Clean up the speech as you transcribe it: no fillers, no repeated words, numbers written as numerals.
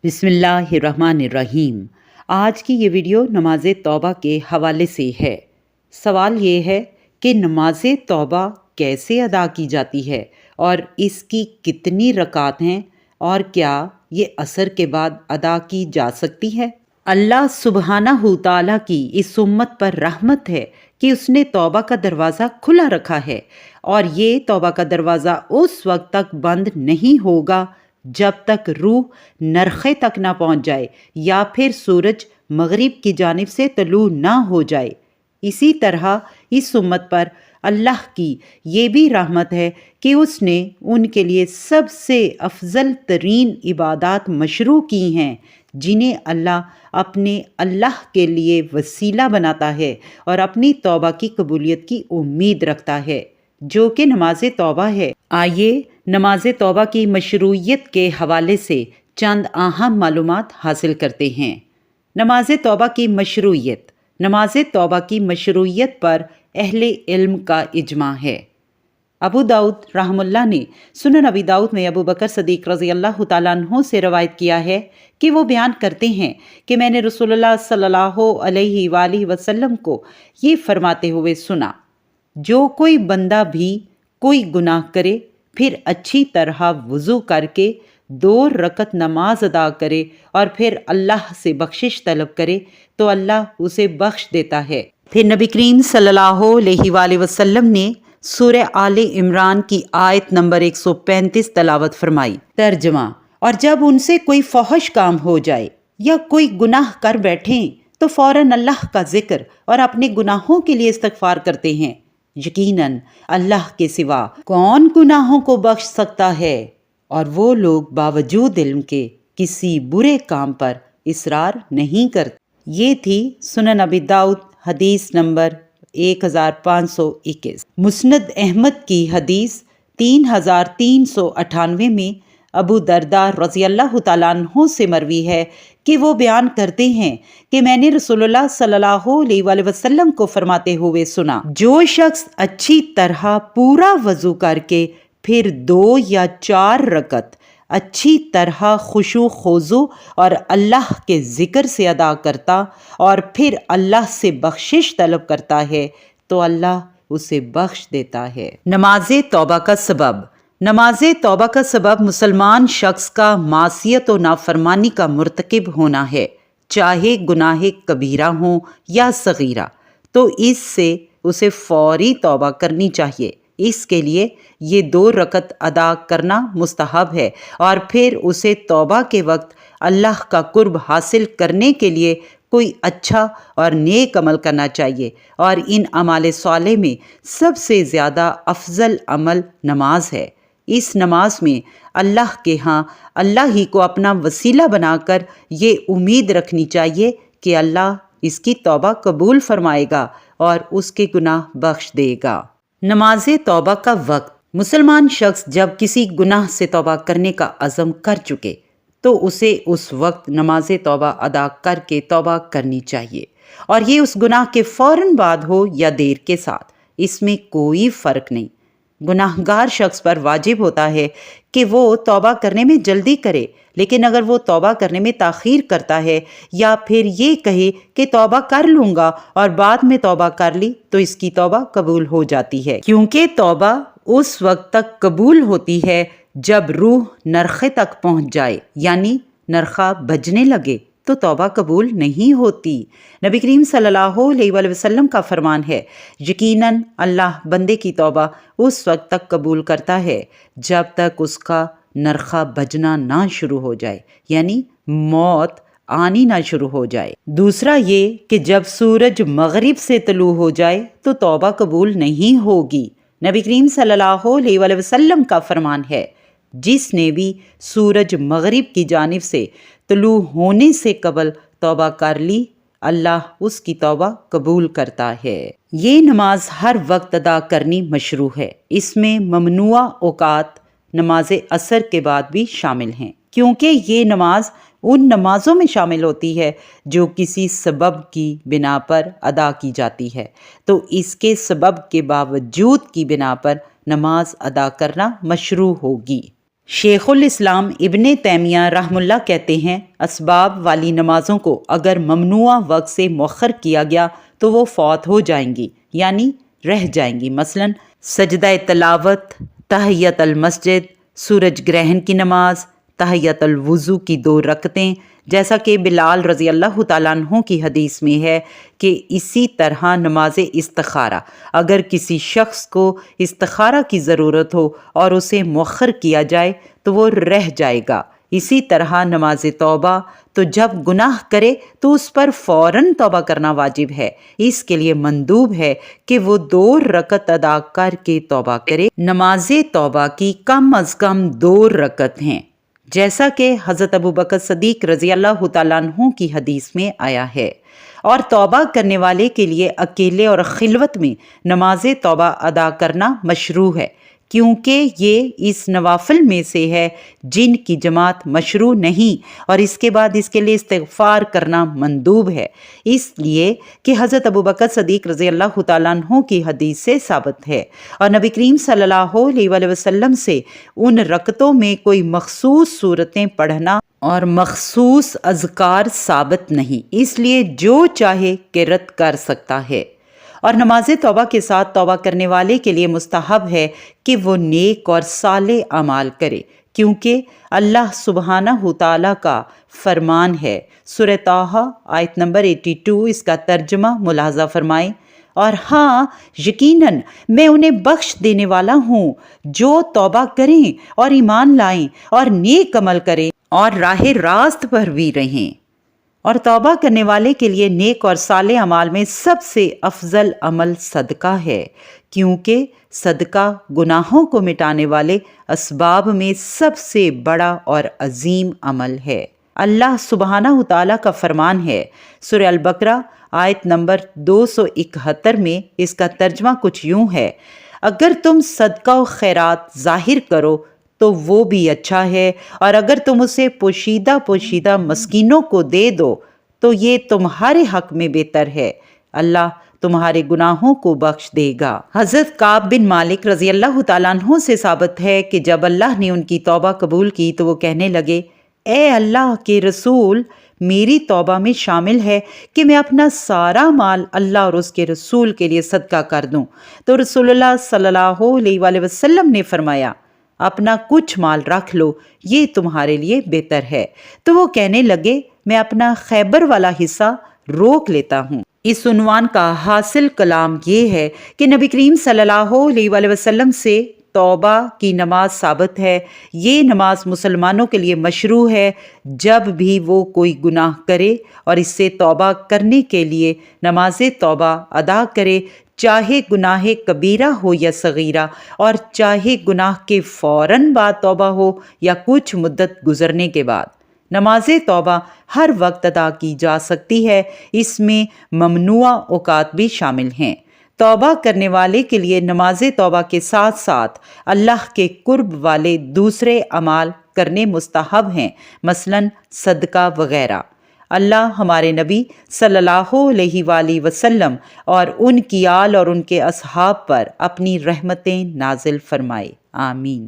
बिस्मिल्लाहिर्रहमानिर्रहीम। आज की ये वीडियो नमाज तौबा के हवाले से है। सवाल ये है कि नमाज तौबा कैसे अदा की जाती है और इसकी कितनी रकात हैं और क्या ये असर के बाद अदा की जा सकती है। अल्लाह सुब्हानहू तआला की इस उम्मत पर रहमत है कि उसने तौबा का दरवाज़ा खुला रखा है और ये तौबा का दरवाज़ा उस वक्त तक बंद नहीं होगा जब तक रूह नरखे तक ना पहुंच जाए या फिर सूरज मगरिब की जानिब से तलू ना हो जाए। इसी तरह इस उम्मत पर अल्लाह की ये भी रहमत है कि उसने उनके लिए सबसे अफजल तरीन इबादत मशरू की हैं, जिन्हें अल्लाह के लिए वसीला बनाता है और अपनी तौबा की कबूलियत की उम्मीद रखता है, जो कि नमाज तौबा है। आइए नमाज तौबा की मशरूइयत के हवाले से चंद अहम मालूमात हासिल करते हैं। नमाज तौबा की मशरूइयत। नमाज तौबा की मशरूइयत पर अहले इल्म का इजमा है। अबू दाऊद रहमुल्लाह ने सुनन अबी दाऊद में अबू बकर सदीक रज़ी अल्लाह तआला अन्हु से रवायत किया है कि वो बयान करते हैं कि मैंने रसूलुल्लाह सल्लल्लाहु अलैहि वसल्लम को ये फरमाते हुए सुना, जो कोई बंदा भी कोई गुनाह करे फिर अच्छी तरह वज़ू करके 2 रकत नमाज अदा करे और फिर अल्लाह से बख्शिश तलब करे तो अल्लाह उसे बख्श देता है। फिर नबी करीम सल्लल्लाहु अलैहि वसल्लम ने सूरह आले इमरान की आयत नंबर 135 तलावत फरमाई। तर्जमा, और जब उनसे कोई फहश काम हो जाए या कोई गुनाह कर बैठें तो फ़ौरन अल्लाह का जिक्र और अपने गुनाहों के लिए इस्तग़फ़ार करते हैं। यकीनन अल्लाह के सिवा कौन गुनाहों को बख्श सकता है, और वो लोग बावजूद इल्म के किसी बुरे काम पर इसरार नहीं करते। ये थी सुनन अबी दाऊद हदीस नंबर 1521। मुस्नद अहमद की हदीस 3398 में अबू दरदा रज़ी अल्लाह तआला अन्हु से मरवी है कि वो बयान करते हैं कि मैंने रसूलुल्लाह सल्लल्लाहु अलैहि वसल्लम को फरमाते हुए सुना, जो शख्स अच्छी तरह पूरा वज़ू करके फिर 2 या 4 रकत अच्छी तरह खुशू खोजू और अल्लाह के ज़िक्र से अदा करता और फिर अल्लाह से बख्शिश तलब करता है तो अल्लाह उसे बख्श देता है। नमाज तौबा का सबब। नमाज तौबा का सबब मुसलमान शख्स का मासियत और नाफरमानी का मुर्तकिब होना है, चाहे गुनाह कबीरा हो या सगीरा, तो इससे उसे फौरी तौबा करनी चाहिए। इसके लिए ये 2 रकत अदा करना मुस्तहब है और फिर उसे तौबा के वक्त अल्लाह का कुर्ब हासिल करने के लिए कोई अच्छा और नेक अमल करना चाहिए, और इन अमाल साले में सबसे ज़्यादा अफजल अमल नमाज है। इस नमाज में अल्लाह के यहाँ अल्लाह ही को अपना वसीला बनाकर ये उम्मीद रखनी चाहिए कि अल्लाह इसकी तौबा कबूल फरमाएगा और उसके गुनाह बख्श देगा। नमाज तौबा का वक्त। मुसलमान शख्स जब किसी गुनाह से तौबा करने का अज़म कर चुके तो उसे उस वक्त नमाज तौबा अदा करके तौबा करनी चाहिए, और ये उस गुनाह के फ़ौरन बाद हो या देर के साथ, इसमें कोई फ़र्क नहीं। गुनाहगार शख्स पर वाजिब होता है कि वो तौबा करने में जल्दी करे, लेकिन अगर वो तौबा करने में ताख़ीर करता है या फिर ये कहे कि तौबा कर लूँगा और बाद में तौबा कर ली तो इसकी तौबा कबूल हो जाती है, क्योंकि तौबा उस वक्त तक कबूल होती है जब रूह नरखे तक पहुँच जाए, यानी नरखा बजने लगे तो तौबा कबूल नहीं होती। नबी करीम सल्लल्लाहु अलैहि वसल्लम का फरमान है, यकीनन अल्लाह बंदे की तौबा उस वक्त तक कबूल करता है जब तक उसका नरखा बजना ना शुरू हो जाए, यानी मौत आनी ना शुरू हो जाए। दूसरा ये कि जब सूरज मगरिब से तलू हो जाए तो तौबा कबूल नहीं होगी। नबी करीम सल्लल्लाहु अलैहि वसल्लम का फरमान है, जिसने भी सूरज मगरिब की जानिब से तलू होने से कबल तौबा कर ली, अल्लाह उसकी तौबा कबूल करता है। ये नमाज हर वक्त अदा करनी मशरू है। इसमें ममनुआ औकात नमाज असर के बाद भी शामिल हैं, क्योंकि ये नमाज उन नमाज़ों में शामिल होती है जो किसी सबब की बिना पर अदा की जाती है, तो इसके सबब के बावजूद की बिना पर नमाज अदा करना मशरू होगी। شیخ الاسلام ابن تیمیہ رحم اللہ کہتے ہیں اسباب والی نمازوں کو اگر ممنوع وقت سے مؤخر کیا گیا تو وہ فوت ہو جائیں گی، یعنی رہ جائیں گی۔ مثلاً سجدہ تلاوت، تحیت المسجد، سورج گرہن کی نماز، تحیت الوضو کی 2 رکعتیں، جیسا کہ بلال رضی اللہ تعالیٰ عنہ کی حدیث میں ہے کہ اسی طرح نماز استخارہ، اگر کسی شخص کو استخارہ کی ضرورت ہو اور اسے مؤخر کیا جائے تو وہ رہ جائے گا۔ اسی طرح نماز توبہ، تو جب گناہ کرے تو اس پر فوراً توبہ کرنا واجب ہے، اس کے لیے مندوب ہے کہ وہ 2 رکعت ادا کر کے توبہ کرے۔ نماز توبہ کی کم از کم 2 رکعت ہیں، جیسا کہ حضرت ابوبکر صدیق رضی اللہ تعالیٰ عنہ کی حدیث میں آیا ہے، اور توبہ کرنے والے کے لیے اکیلے اور خلوت میں نماز توبہ ادا کرنا مشروع ہے، کیونکہ یہ اس نوافل میں سے ہے جن کی جماعت مشروع نہیں، اور اس کے بعد اس کے لیے استغفار کرنا مندوب ہے، اس لیے کہ حضرت ابوبکر صدیق رضی اللہ تعالیٰ عنہ کی حدیث سے ثابت ہے، اور نبی کریم صلی اللہ علیہ وآلہ وسلم سے ان رکعتوں میں کوئی مخصوص صورتیں پڑھنا اور مخصوص اذکار ثابت نہیں، اس لیے جو چاہے قرأت کر سکتا ہے۔ اور نماز توبہ کے ساتھ توبہ کرنے والے کے لیے مستحب ہے کہ وہ نیک اور صالح اعمال کرے، کیونکہ اللہ سبحانہ تعالیٰ کا فرمان ہے۔ سورہ طٰہٰ آیت نمبر 82، اس کا ترجمہ ملاحظہ فرمائیں۔ اور ہاں، یقیناً میں انہیں بخش دینے والا ہوں جو توبہ کریں اور ایمان لائیں اور نیک عمل کریں اور راہ راست پر بھی رہیں۔ اور توبہ کرنے والے کے لیے نیک اور صالح اعمال میں سب سے افضل عمل صدقہ ہے، کیونکہ صدقہ گناہوں کو مٹانے والے اسباب میں سب سے بڑا اور عظیم عمل ہے۔ اللہ سبحانہ تعالیٰ کا فرمان ہے، سورہ البقرہ آیت نمبر 271 میں، اس کا ترجمہ کچھ یوں ہے: اگر تم صدقہ و خیرات ظاہر کرو تو وہ بھی اچھا ہے، اور اگر تم اسے پوشیدہ پوشیدہ مسکینوں کو دے دو تو یہ تمہارے حق میں بہتر ہے، اللہ تمہارے گناہوں کو بخش دے گا۔ حضرت کعب بن مالک رضی اللہ تعالیٰ عنہ سے ثابت ہے کہ جب اللہ نے ان کی توبہ قبول کی تو وہ کہنے لگے: اے اللہ کے رسول، میری توبہ میں شامل ہے کہ میں اپنا سارا مال اللہ اور اس کے رسول کے لیے صدقہ کر دوں۔ تو رسول اللہ صلی اللہ علیہ وآلہ وسلم نے فرمایا: اپنا کچھ مال رکھ لو، یہ تمہارے لیے بہتر ہے۔ تو وہ کہنے لگے: میں اپنا خیبر والا حصہ روک لیتا ہوں۔ اس عنوان کا حاصل کلام یہ ہے کہ نبی کریم صلی اللہ علیہ وآلہ وسلم سے توبہ کی نماز ثابت ہے۔ یہ نماز مسلمانوں کے لیے مشروع ہے جب بھی وہ کوئی گناہ کرے اور اس سے توبہ کرنے کے لیے نماز توبہ ادا کرے، چاہے گناہ کبیرہ ہو یا صغیرہ، اور چاہے گناہ کے فوراً بعد توبہ ہو یا کچھ مدت گزرنے کے بعد۔ نماز توبہ ہر وقت ادا کی جا سکتی ہے، اس میں ممنوع اوقات بھی شامل ہیں۔ توبہ کرنے والے کے لیے نماز توبہ کے ساتھ ساتھ اللہ کے قرب والے دوسرے اعمال کرنے مستحب ہیں، مثلاً صدقہ وغیرہ۔ اللہ ہمارے نبی صلی اللہ علیہ وآلہ وسلم اور ان کی آل اور ان کے اصحاب پر اپنی رحمتیں نازل فرمائے، آمین۔